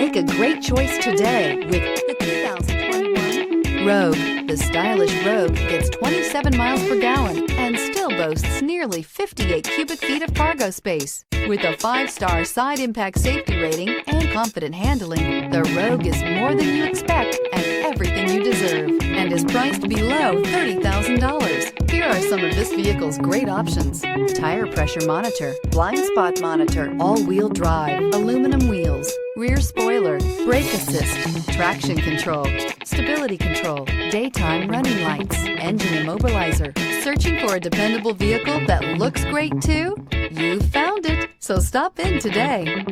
Make a great choice today with the 2021 Rogue. The stylish Rogue gets 27 miles per gallon and still boasts nearly 58 cubic feet of cargo space. With a 5-star side impact safety rating and confident handling, the Rogue is more than you expect and everything you deserve, and is priced below $30,000. Here are some of this vehicle's great options: tire pressure monitor, blind spot monitor, all-wheel drive, aluminum wheels, rear spoiler, brake assist, traction control, stability control, daytime running lights, engine immobilizer. Searching for a dependable vehicle that looks great too? You found it, so stop in today.